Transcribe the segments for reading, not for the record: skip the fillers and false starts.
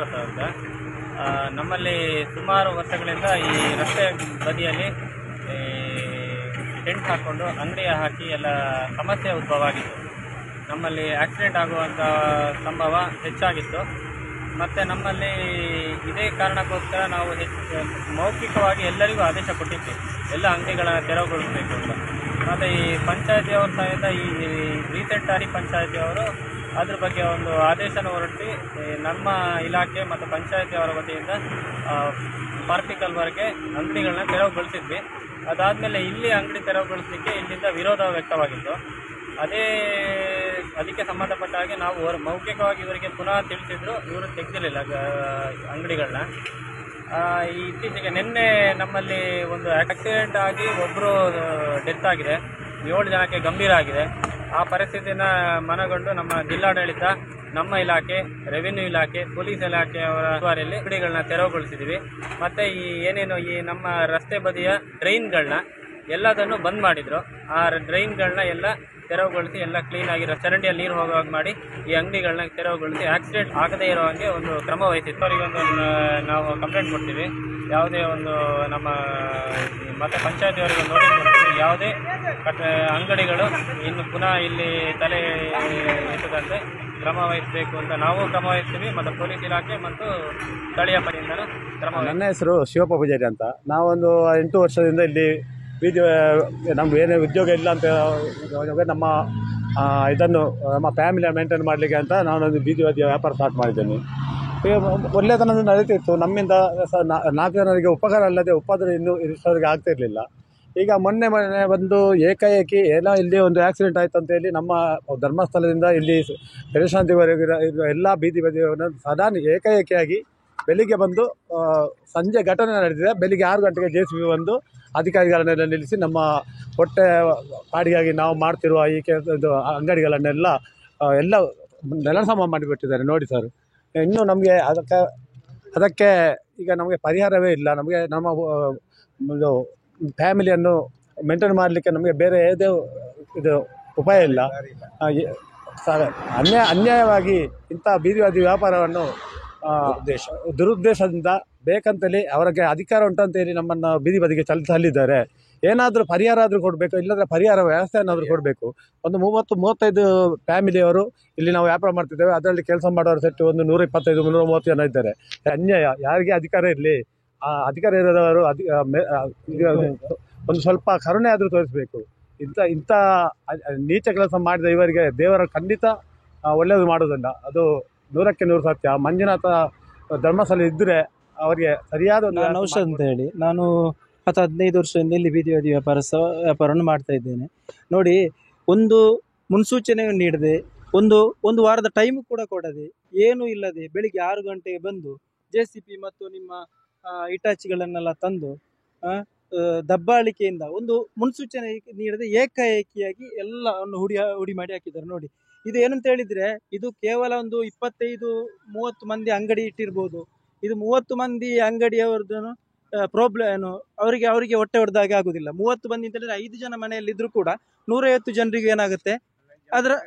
ಶಿವಪ್ರಸಾದ್ ಅಂತ. ನಮ್ಮಲ್ಲಿ ಸುಮಾರು ವರ್ಷಗಳಿಂದ ಈ ರಸ್ತೆ ಬದಿಯಲ್ಲಿ ಟೆಂಟ್ ಹಾಕ್ಕೊಂಡು ಅಂಗಡಿ ಹಾಕಿ ಎಲ್ಲ ಸಮಸ್ಯೆ ಉದ್ಭವ ಆಗಿತ್ತು. ನಮ್ಮಲ್ಲಿ ಆಕ್ಸಿಡೆಂಟ್ ಆಗುವಂಥ ಸಂಭವ ಹೆಚ್ಚಾಗಿತ್ತು. ಮತ್ತು ನಮ್ಮಲ್ಲಿ ಇದೇ ಕಾರಣಕ್ಕೋಸ್ಕರ ನಾವು ಮೌಖಿಕವಾಗಿ ಎಲ್ಲರಿಗೂ ಆದೇಶ ಕೊಟ್ಟಿದ್ವಿ, ಎಲ್ಲ ಅಂಗಡಿಗಳನ್ನು ತೆರವುಗೊಳಿಸಬೇಕು ಅಂತ. ಮತ್ತು ಈ ಪಂಚಾಯತಿಯವ್ರ ಸಹಿತ ಈ ರೀಸೆಂಟಾಗಿ ಪಂಚಾಯತಿಯವರು ಅದ್ರ ಬಗ್ಗೆ ಒಂದು ಆದೇಶನ ಹೊರಡಿಸಿ ನಮ್ಮ ಇಲಾಖೆ ಮತ್ತು ಪಂಚಾಯತಿಯವರ ವತಿಯಿಂದ ಪಾರ್ಟಿಕಲ್ವರೆಗೆ ಅಂಗಡಿಗಳನ್ನ ತೆರವುಗೊಳಿಸಿದ್ವಿ. ಅದಾದಮೇಲೆ ಇಲ್ಲಿ ಅಂಗಡಿ ತೆರವುಗೊಳಿಸಲಿಕ್ಕೆ ಇಲ್ಲಿಂದ ವಿರೋಧ ವ್ಯಕ್ತವಾಗಿತ್ತು. ಅದಕ್ಕೆ ಸಂಬಂಧಪಟ್ಟ ಹಾಗೆ ನಾವು ಮೌಖಿಕವಾಗಿ ಇವರಿಗೆ ಪುನಃ ತಿಳಿಸಿದ್ರು, ಇವರು ತೆಗೆದಿರಲಿಲ್ಲ ಅಂಗಡಿಗಳನ್ನ. ಇತ್ತೀಚೆಗೆ ನಿನ್ನೆ ನಮ್ಮಲ್ಲಿ ಒಂದು ಆಕ್ಸಿಡೆಂಟ್ ಆಗಿ ಒಬ್ಬರು ಡೆತ್ ಆಗಿದೆ, 7 ಜನಕ್ಕೆ ಗಂಭೀರ ಆಗಿದೆ. ಆ ಪರಿಸ್ಥಿತಿನ ಮನಗೊಂಡು ನಮ್ಮ ಜಿಲ್ಲಾಡಳಿತ, ನಮ್ಮ ಇಲಾಖೆ, ರೆವಿನ್ಯೂ ಇಲಾಖೆ, ಪೊಲೀಸ್ ಇಲಾಖೆಯವರ ಉಸ್ತುವಾರಿಯಲ್ಲಿ ಅಂಗಡಿಗಳನ್ನ ತೆರವುಗೊಳಿಸಿದ್ದೀವಿ. ಮತ್ತು ಈ ನಮ್ಮ ರಸ್ತೆ ಬದಿಯ ಡ್ರೈನ್ಗಳನ್ನ ಎಲ್ಲದನ್ನು ಬಂದ್ ಮಾಡಿದರು. ಆ ಡ್ರೈನ್ಗಳನ್ನ ಎಲ್ಲ ತೆರವುಗೊಳಿಸಿ ಎಲ್ಲ ಕ್ಲೀನಾಗಿರೋ ಚರಂಡಿಯಲ್ಲಿ ನೀರು ಹೋಗುವಾಗ ಮಾಡಿ ಈ ಅಂಗಡಿಗಳನ್ನ ತೆರವುಗೊಳಿಸಿ ಆಕ್ಸಿಡೆಂಟ್ ಆಗದೇ ಇರೋ ಹಾಗೆ ಒಂದು ಕ್ರಮ ವಹಿಸಿತ್ತು. ಅವರಿಗೊಂದು ನಾವು ಕಂಪ್ಲೇಂಟ್ ಕೊಡ್ತೀವಿ. ಯಾವುದೇ ಒಂದು ನಮ್ಮ ಮತ್ತು ಪಂಚಾಯತಿಯವರಿಗೆ ನೋಟಿಸ್ ಕೊಡ್ತೀವಿ, ಯಾವುದೇ ಅಂಗಡಿಗಳು ಇನ್ನು ಪುನಃ ಇಲ್ಲಿ ತಲೆ ಎತ್ತದಂತೆ ಕ್ರಮ ವಹಿಸಬೇಕು ಅಂತ ನಾವು ಕ್ರಮ ವಹಿಸ್ತೀವಿ. ಮತ್ತು ಪೊಲೀಸ್ ಇಲಾಖೆ ಮತ್ತು ಸ್ಥಳೀಯ ಪಡೆಯಿಂದಲೂ ಕ್ರಮ. ನನ್ನ ಹೆಸರು ಶಿವಪ್ಪ ಪೂಜಾರಿ ಅಂತ. ನಾವೊಂದು 8 ವರ್ಷದಿಂದ ಇಲ್ಲಿ ಬೀದಿ ನಮ್ಗೆ ಏನೇ ಉದ್ಯೋಗ ಇಲ್ಲ ಅಂತ ನಮ್ಮ ಇದನ್ನು ನಮ್ಮ ಫ್ಯಾಮಿಲಿ ಮೇಂಟೈನ್ ಮಾಡಲಿಕ್ಕೆ ಅಂತ ನಾನೊಂದು ಬೀದಿ ವ್ಯಾಪಾರ ಸ್ಟಾರ್ಟ್ ಮಾಡಿದ್ದೇನೆ. ಒಳ್ಳೆತನದಿಂದ ನಡೀತಿತ್ತು. ನಮ್ಮಿಂದ 4 ಜನರಿಗೆ ಉಪಕಾರ ಅಲ್ಲದೆ ಉಪದ್ರ ಇನ್ನೂ ಇಷ್ಟವರೆಗೆ ಆಗ್ತಿರಲಿಲ್ಲ. ಈಗ ಮೊನ್ನೆ ಒಂದು ಏಕಾಏಕಿ ಏನೋ ಇಲ್ಲಿ ಒಂದು ಆಕ್ಸಿಡೆಂಟ್ ಆಯಿತು ಅಂತೇಳಿ ನಮ್ಮ ಧರ್ಮಸ್ಥಳದಿಂದ ಇಲ್ಲಿ ವಿಶ್ರಾಂತಿವರೆಗೆ ಎಲ್ಲ ಬೀದಿ ಬದಿಯನ್ನು ಸಡನ್ ಏಕಾಏಕಿಯಾಗಿ ಬೆಳಿಗ್ಗೆ ಬಂದು ಸಂಜೆ ಘಟನೆ ನಡೆದಿದೆ. ಬೆಳಿಗ್ಗೆ 6 ಗಂಟೆಗೆ JCB ಬಂದು ಅಧಿಕಾರಿಗಳನ್ನೆಲ್ಲ ನಿಲ್ಲಿಸಿ ನಮ್ಮ ಹೊಟ್ಟೆ ಪಾಡಿಗಾಗಿ ನಾವು ಮಾಡ್ತಿರುವ ಈ ಇದು ಅಂಗಡಿಗಳನ್ನೆಲ್ಲ ಎಲ್ಲ ನೆಲಸಮ ಮಾಡಿಬಿಟ್ಟಿದ್ದಾರೆ ನೋಡಿ ಸರ್. ಇನ್ನೂ ನಮಗೆ ಅದಕ್ಕೆ ಈಗ ನಮಗೆ ಪರಿಹಾರವೇ ಇಲ್ಲ. ನಮಗೆ ನಮ್ಮ ಇದು ಫ್ಯಾಮಿಲಿಯನ್ನು ಮೇಂಟೈನ್ ಮಾಡಲಿಕ್ಕೆ ನಮಗೆ ಬೇರೆ ಯಾವುದೇ ಇದು ಉಪಾಯ ಇಲ್ಲ. ಅನ್ಯಾಯವಾಗಿ ಇಂಥ ಬೀದಿ ವ್ಯಾಪಾರವನ್ನು ದುರುದ್ದೇಶದಿಂದ ಬೇಕಂತೇಳಿ ಅವರಿಗೆ ಅಧಿಕಾರ ಉಂಟಂತೇಳಿ ನಮ್ಮನ್ನು ಬೀದಿ ಬದಿಗೆ ತಳ್ಳಿದ್ದಾರೆ. ಏನಾದರೂ ಪರಿಹಾರ ಆದರೂ ಕೊಡಬೇಕು, ಇಲ್ಲಂದರೆ ಪರಿಹಾರ ವ್ಯವಸ್ಥೆಯನ್ನಾದರೂ ಕೊಡಬೇಕು. ಒಂದು 30-35 ಫ್ಯಾಮಿಲಿಯವರು ಇಲ್ಲಿ ನಾವು ವ್ಯಾಪಾರ ಮಾಡ್ತಿದ್ದೇವೆ. ಅದರಲ್ಲಿ ಕೆಲಸ ಮಾಡೋರು ಸೆಟ್ಟು ಒಂದು 125-130 ಜನ ಇದ್ದಾರೆ. ಅನ್ಯಾಯ. ಯಾರಿಗೆ ಅಧಿಕಾರ ಇರಲಿ, ಆ ಅಧಿಕಾರ ಇರೋದವರು ಒಂದು ಸ್ವಲ್ಪ ಕರುಣೆ ಆದರೂ ತೋರಿಸಬೇಕು. ಇಂಥ ನೀಚ ಕೆಲಸ ಮಾಡಿದ ಇವರಿಗೆ ದೇವರ ಖಂಡಿತ ಒಳ್ಳೆಯದು ಮಾಡೋದಿಲ್ಲ. ಅದು 100ಕ್ಕೆ 100 ಸತ್ಯ. ಮಂಜುನಾಥ ಧರ್ಮಸ್ಥಳ ಇದ್ದರೆ ಅವರಿಗೆ ಸರಿಯಾದ ನಾನು ಔಷಧ ಅಂತ ಹೇಳಿ ನಾನು 10-15 ವರ್ಷದಿಂದ ಇಲ್ಲಿ ಬೀದಿ ವ್ಯಾಪಾರವನ್ನು ಮಾಡ್ತಾ ಇದ್ದೇನೆ. ನೋಡಿ, ಒಂದು ಮುನ್ಸೂಚನೆಯನ್ನು ನೀಡದೆ ಒಂದು ವಾರದ ಟೈಮ್ ಕೂಡ ಕೊಡದೆ ಏನೂ ಇಲ್ಲದೆ ಬೆಳಿಗ್ಗೆ 6 ಗಂಟೆಗೆ ಬಂದು JCB ಮತ್ತು ನಿಮ್ಮ ಇಟಾಚಿಗಳನ್ನೆಲ್ಲ ತಂದು ದಬ್ಬಾಳಿಕೆಯಿಂದ ಒಂದು ಮುನ್ಸೂಚನೆ ನೀಡದೆ ಏಕಾಏಕಿಯಾಗಿ ಎಲ್ಲವನ್ನು ಹುಡಿ ಮಾಡಿ ಹಾಕಿದ್ದಾರೆ. ನೋಡಿ, ಇದು ಏನಂತ ಹೇಳಿದ್ರೆ, ಇದು ಕೇವಲ ಒಂದು 25-30 ಮಂದಿ ಅಂಗಡಿ ಇಟ್ಟಿರ್ಬೋದು. ಇದು 30 ಮಂದಿ ಅಂಗಡಿಯವರದ್ದು ಪ್ರಾಬ್ಲಮ್ ಏನು, ಅವರಿಗೆ ಹೊಟ್ಟೆ ಹೊಡೆದಾಗೆ ಆಗುದಿಲ್ಲ. 30 ಮಂದಿ ಅಂತ ಹೇಳಿದ್ರೆ 5 ಜನ ಮನೆಯಲ್ಲಿದ್ದರೂ ಕೂಡ 150 ಜನರಿಗೆ ಏನಾಗುತ್ತೆ,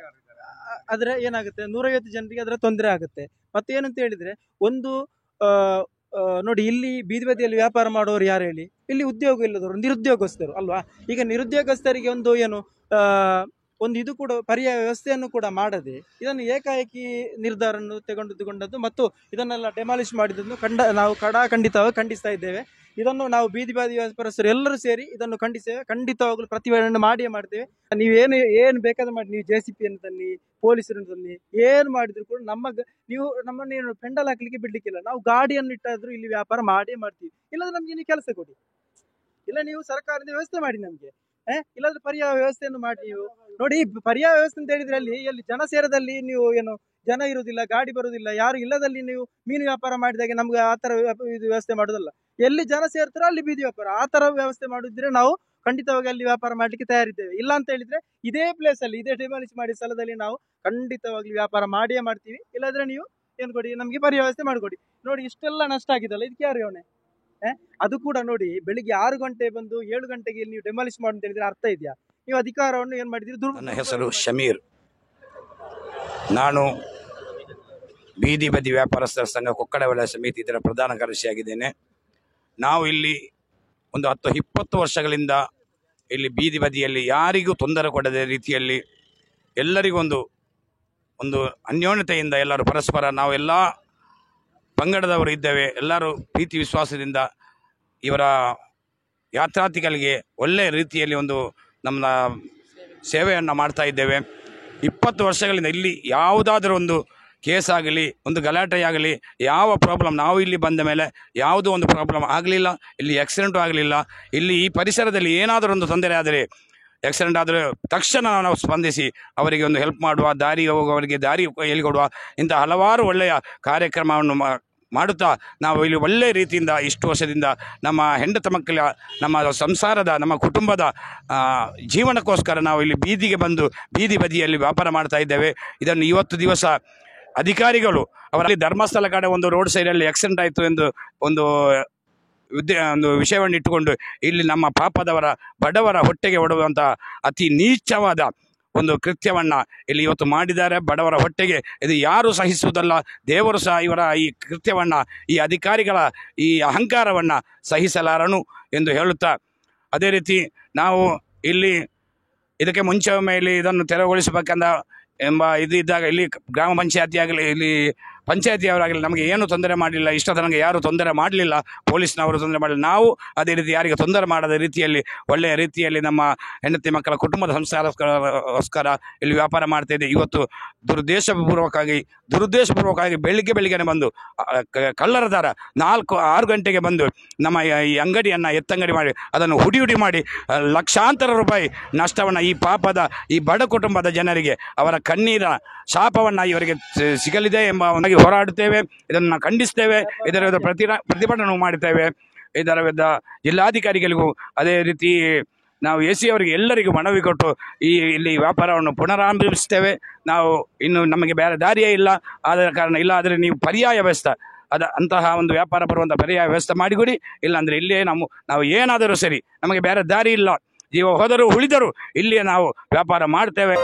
ಅದರ ಏನಾಗುತ್ತೆ 150 ಜನರಿಗೆ ಅದರ ತೊಂದರೆ ಆಗುತ್ತೆ. ಮತ್ತೆ ಏನಂತ ಹೇಳಿದ್ರೆ, ಒಂದು ನೋಡಿ, ಇಲ್ಲಿ ಬೀದಿ ಬದಿಯಲ್ಲಿ ವ್ಯಾಪಾರ ಮಾಡೋರು ಯಾರು ಹೇಳಿ, ಇಲ್ಲಿ ಉದ್ಯೋಗ ಇಲ್ಲದವರು ನಿರುದ್ಯೋಗಸ್ಥರು ಅಲ್ವಾ. ಈಗ ನಿರುದ್ಯೋಗಸ್ಥರಿಗೆ ಒಂದು ಇದು ಕೂಡ ಪರ್ಯಾಯ ವ್ಯವಸ್ಥೆಯನ್ನು ಕೂಡ ಮಾಡದೆ ಇದನ್ನು ಏಕಾಏಕಿ ನಿರ್ಧಾರವನ್ನು ತೆಗೆದುಕೊಂಡದ್ದು ಮತ್ತು ಇದನ್ನೆಲ್ಲ ಡೆಮಾಲಿಷ್ ಮಾಡಿದ್ದನ್ನು ನಾವು ಖಂಡಿತವಾಗಿ ಖಂಡಿಸ್ತಾ ಇದ್ದೇವೆ. ಇದನ್ನು ನಾವು ಬೀದಿ ವ್ಯಾಪಾರಸ್ಥರು ಎಲ್ಲರೂ ಸೇರಿ ಇದನ್ನು ಖಂಡಿತವಾಗ್ಲೂ ಪ್ರತಿಭಟನೆ ಮಾಡಿಯೇ ಮಾಡ್ತೇವೆ. ಏನು ಬೇಕಾದ್ರೆ ಮಾಡಿ, ನೀವು JCBಯನ್ನು ತನ್ನಿ, ಪೊಲೀಸರನ್ನು ತನ್ನಿ, ಏನು ಮಾಡಿದ್ರು ಕೂಡ ನೀವು ನಮ್ಮನ್ನೇನು ಪೆಂಡಲ್ ಹಾಕ್ಲಿಕ್ಕೆ ಬಿಡ್ಲಿಕ್ಕಿಲ್ಲ. ನಾವು ಗಾಡಿಯನ್ನು ಇಟ್ಟಾದ್ರೂ ಇಲ್ಲಿ ವ್ಯಾಪಾರ ಮಾಡಿಯೇ ಮಾಡ್ತೀವಿ. ಇಲ್ಲಾಂದ್ರೆ ನಮ್ಗೆ ನೀವು ಕೆಲಸ ಕೊಡಿ, ಇಲ್ಲ ನೀವು ಸರ್ಕಾರದ ವ್ಯವಸ್ಥೆ ಮಾಡಿ ನಮ್ಗೆ, ಇಲ್ಲಾಂದ್ರೆ ಪರ್ಯಾಯ ವ್ಯವಸ್ಥೆಯನ್ನು ಮಾಡಿ. ನೀವು ನೋಡಿ, ಪರ್ಯಾಯ ವ್ಯವಸ್ಥೆ ಅಂತ ಹೇಳಿದ್ರೆ ಎಲ್ಲಿ ಜನ ಸೇರದಲ್ಲಿ ನೀವು ಜನ ಇರುವುದಿಲ್ಲ, ಗಾಡಿ ಬರುವುದಿಲ್ಲ, ಯಾರು ಇಲ್ಲದಲ್ಲಿ ನೀವು ಮೀನು ವ್ಯಾಪಾರ ಮಾಡಿದಾಗೆ ನಮ್ಗೆ ಆ ತರ ಇದು ವ್ಯವಸ್ಥೆ ಮಾಡೋದಲ್ಲ. ಎಲ್ಲಿ ಜನ ಸೇರ್ತಾರೋ ಅಲ್ಲಿ ಬೀದಿ ವ್ಯಾಪಾರ, ಆ ತರ ವ್ಯವಸ್ಥೆ ಮಾಡಿದ್ರೆ ನಾವು ಖಂಡಿತವಾಗಿ ಅಲ್ಲಿ ವ್ಯಾಪಾರ ಮಾಡ್ಲಿಕ್ಕೆ ತಯಾರಿದ್ದೇವೆ. ಇಲ್ಲ ಅಂತ ಹೇಳಿದ್ರೆ ಇದೇ ಪ್ಲೇಸ್ ಅಲ್ಲಿ, ಇದೇ ಡೆಮಾಲಿಷ್ ಮಾಡಿದ ಸ್ಥಳದಲ್ಲಿ ನಾವು ಖಂಡಿತವಾಗಿ ವ್ಯಾಪಾರ ಮಾಡಿಯೇ ಮಾಡ್ತೀವಿ. ಇಲ್ಲಾಂದ್ರೆ ನೀವು ಏನು ಕೊಡಿ, ನಮ್ಗೆ ಪರ್ಯಾಯ ವ್ಯವಸ್ಥೆ ಮಾಡಿಕೊಡಿ. ನೋಡಿ, ಇಷ್ಟೆಲ್ಲ ನಷ್ಟ ಆಗಿದಲ್ಲ, ಇದಕ್ಕೆ ಯಾರು ಅವನೇ? ಅದು ಕೂಡ ನೋಡಿ, ಬೆಳಿಗ್ಗೆ 6 ಗಂಟೆ ಬಂದು 7 ಗಂಟೆಗೆ ನೀವು ಡೆಮಾಲಿಷ್ ಮಾಡಿ ಅಂತ ಹೇಳಿದ್ರೆ ಅರ್ಥ ಇದೆಯಾ? ನೀವು ಅಧಿಕಾರವನ್ನು ಏನ್ ಮಾಡಿದ್ರಿ? ನನ್ನ ಹೆಸರು ಶಮೀರ್. ನಾನು ಬೀದಿ ಬದಿ ವ್ಯಾಪಾರಸ್ಥರ ಸಂಘ ಕೊಕ್ಕಡ ವಲಯ ಸಮಿತಿ ಇದರ ಪ್ರಧಾನ ಕಾರ್ಯದರ್ಶಿಯಾಗಿದ್ದೇನೆ. ನಾವು ಇಲ್ಲಿ ಒಂದು 10-20 ವರ್ಷಗಳಿಂದ ಇಲ್ಲಿ ಬೀದಿ ಬದಿಯಲ್ಲಿ ಯಾರಿಗೂ ತೊಂದರೆ ಕೊಡದ ರೀತಿಯಲ್ಲಿ ಎಲ್ಲರಿಗೂ ಒಂದು ಅನ್ಯೋನ್ಯತೆಯಿಂದ ಎಲ್ಲರೂ ಪರಸ್ಪರ ನಾವು ಎಲ್ಲ ಪಂಗಡದವರು ಇದ್ದೇವೆ, ಎಲ್ಲರೂ ಪ್ರೀತಿ ವಿಶ್ವಾಸದಿಂದ ಇವರ ಯಾತ್ರಾರ್ಥಿಗಳಿಗೆ ಒಳ್ಳೆಯ ರೀತಿಯಲ್ಲಿ ನಮ್ಮ ಸೇವೆಯನ್ನು ಮಾಡ್ತಾ ಇದ್ದೇವೆ. 20 ವರ್ಷಗಳಿಂದ ಇಲ್ಲಿ ಯಾವುದಾದರೂ ಒಂದು ಕೇಸ್ ಆಗಲಿ, ಒಂದು ಗಲಾಟೆಯಾಗಲಿ, ಯಾವ ಪ್ರಾಬ್ಲಮ್ ನಾವು ಇಲ್ಲಿ ಬಂದ ಮೇಲೆ ಯಾವುದೋ ಒಂದು ಪ್ರಾಬ್ಲಮ್ ಆಗಲಿಲ್ಲ. ಇಲ್ಲಿ ಆಕ್ಸಿಡೆಂಟು ಆಗಲಿಲ್ಲ. ಇಲ್ಲಿ ಈ ಪರಿಸರದಲ್ಲಿ ಏನಾದರೂ ಒಂದು ತೊಂದರೆ ಆದರೆ, ಆಕ್ಸಿಡೆಂಟ್ ಆದರೆ ತಕ್ಷಣ ನಾವು ಸ್ಪಂದಿಸಿ ಅವರಿಗೆ ಒಂದು ಹೆಲ್ಪ್ ಮಾಡುವ, ದಾರಿ ಹೋಗುವವರಿಗೆ ದಾರಿ ಹೇಳಿಕೊಡುವ, ಇಂಥ ಹಲವಾರು ಒಳ್ಳೆಯ ಕಾರ್ಯಕ್ರಮವನ್ನು ಮಾಡುತ್ತಾ ನಾವು ಇಲ್ಲಿ ಒಳ್ಳೆಯ ರೀತಿಯಿಂದ ಇಷ್ಟು ವರ್ಷದಿಂದ ನಮ್ಮ ಹೆಂಡತಿ ಮಕ್ಕಳ, ನಮ್ಮ ಸಂಸಾರದ, ನಮ್ಮ ಕುಟುಂಬದ ಜೀವನಕ್ಕೋಸ್ಕರ ನಾವು ಇಲ್ಲಿ ಬೀದಿಗೆ ಬಂದು ಬೀದಿ ಬದಿಯಲ್ಲಿ ವ್ಯಾಪಾರ ಮಾಡ್ತಾ ಇದ್ದೇವೆ. ಇದನ್ನು ಇವತ್ತು ದಿವಸ ಅಧಿಕಾರಿಗಳು ಅವರಲ್ಲಿ ಧರ್ಮಸ್ಥಳ ಕಡೆ ಒಂದು ರೋಡ್ ಸೈಡಲ್ಲಿ ಆಕ್ಸಿಡೆಂಟ್ ಆಯಿತು ಎಂದು ಒಂದು ವಿಷಯವನ್ನು ಇಟ್ಟುಕೊಂಡು ಇಲ್ಲಿ ನಮ್ಮ ಪಾಪದವರ, ಬಡವರ ಹೊಟ್ಟೆಗೆ ಹೊಡುವಂಥ ಅತಿ ನೀಚವಾದ ಒಂದು ಕೃತ್ಯವನ್ನು ಇಲ್ಲಿ ಇವತ್ತು ಮಾಡಿದ್ದಾರೆ. ಬಡವರ ಹೊಟ್ಟೆಗೆ ಇದು ಯಾರು ಸಹಿಸುವುದಲ್ಲ. ದೇವರು ಸಹ ಇವರ ಈ ಕೃತ್ಯವನ್ನು, ಈ ಅಧಿಕಾರಿಗಳ ಈ ಅಹಂಕಾರವನ್ನು ಸಹಿಸಲಾರನು ಎಂದು ಹೇಳುತ್ತಾ, ಅದೇ ರೀತಿ ನಾವು ಇಲ್ಲಿ ಇದಕ್ಕೆ ಮುಂಚೆ ಮೇಲೆ ಇದನ್ನು ತೆರವುಗೊಳಿಸಬೇಕಂದ ಎಂಬ ಇದು ಇದ್ದಾಗ ಇಲ್ಲಿ ಗ್ರಾಮ ಪಂಚಾಯತಿ ಆಗಲಿ, ಇಲ್ಲಿ ಪಂಚಾಯತಿಯವರಾಗಲಿ ನಮಗೆ ಏನು ತೊಂದರೆ ಮಾಡಲಿಲ್ಲ. ಇಷ್ಟ ತನಕ ಯಾರು ತೊಂದರೆ ಮಾಡಲಿಲ್ಲ, ಪೊಲೀಸ್ನವರು ತೊಂದರೆ ಮಾಡಲಿಲ್ಲ. ನಾವು ಅದೇ ರೀತಿ ಯಾರಿಗೆ ತೊಂದರೆ ಮಾಡದ ರೀತಿಯಲ್ಲಿ ಒಳ್ಳೆಯ ರೀತಿಯಲ್ಲಿ ನಮ್ಮ ಹೆಂಡತಿ ಮಕ್ಕಳ ಕುಟುಂಬದ ಸಂಸಾರಕ್ಕೋಸ್ಕರ ಇಲ್ಲಿ ವ್ಯಾಪಾರ ಮಾಡ್ತಾ ಇದ್ದೆ. ಇವತ್ತು ದುರುದ್ದೇಶಪೂರ್ವಕವಾಗಿ ಬೆಳಿಗ್ಗೆನೆ ಬಂದು ಕಳ್ಳರ ದಾರ 4-6 ಗಂಟೆಗೆ ಬಂದು ನಮ್ಮ ಈ ಅಂಗಡಿಯನ್ನು ಎತ್ತಂಗಡಿ ಮಾಡಿ ಅದನ್ನು ಹುಡಿ ಮಾಡಿ ಲಕ್ಷಾಂತರ ರೂಪಾಯಿ ನಷ್ಟವನ್ನು ಈ ಪಾಪದ, ಈ ಬಡ ಕುಟುಂಬದ ಜನರಿಗೆ ಅವರ ಕಣ್ಣೀರ ಶಾಪವನ್ನು ಇವರಿಗೆ ಸಿಗಲಿದೆ ಎಂಬ ಹೋರಾಡುತ್ತೇವೆ. ಇದನ್ನು ಖಂಡಿಸ್ತೇವೆ. ಇದರ ವಿರುದ್ಧ ಪ್ರತಿಭಟನೆ ಮಾಡುತ್ತೇವೆ. ಇದರ ವಿರುದ್ಧ ಜಿಲ್ಲಾಧಿಕಾರಿಗಳಿಗೂ ಅದೇ ರೀತಿ ನಾವು AC ಅವರಿಗೆ ಎಲ್ಲರಿಗೂ ಮನವಿ ಕೊಟ್ಟು ಇಲ್ಲಿ ವ್ಯಾಪಾರವನ್ನು ಪುನರಾರಂಭಿಸ್ತೇವೆ. ನಾವು ಇನ್ನು ನಮಗೆ ಬೇರೆ ದಾರಿಯೇ ಇಲ್ಲ. ಆದ ಕಾರಣ ಇಲ್ಲ ಆದರೆ ನೀವು ಪರ್ಯಾಯ ವ್ಯವಸ್ಥೆ ಅಂತಹ ಒಂದು ವ್ಯಾಪಾರ ಬರುವಂಥ ಪರ್ಯಾಯ ವ್ಯವಸ್ಥೆ ಮಾಡಿಕೊಡಿ. ಇಲ್ಲಾಂದರೆ ಇಲ್ಲಿಯೇ ನಾವು ಏನಾದರೂ ಸರಿ, ನಮಗೆ ಬೇರೆ ದಾರಿ ಇಲ್ಲ. ಜೀವ ಹೋದರೂ ಉಳಿದರೂ ಇಲ್ಲಿಯೇ ನಾವು ವ್ಯಾಪಾರ ಮಾಡ್ತೇವೆ.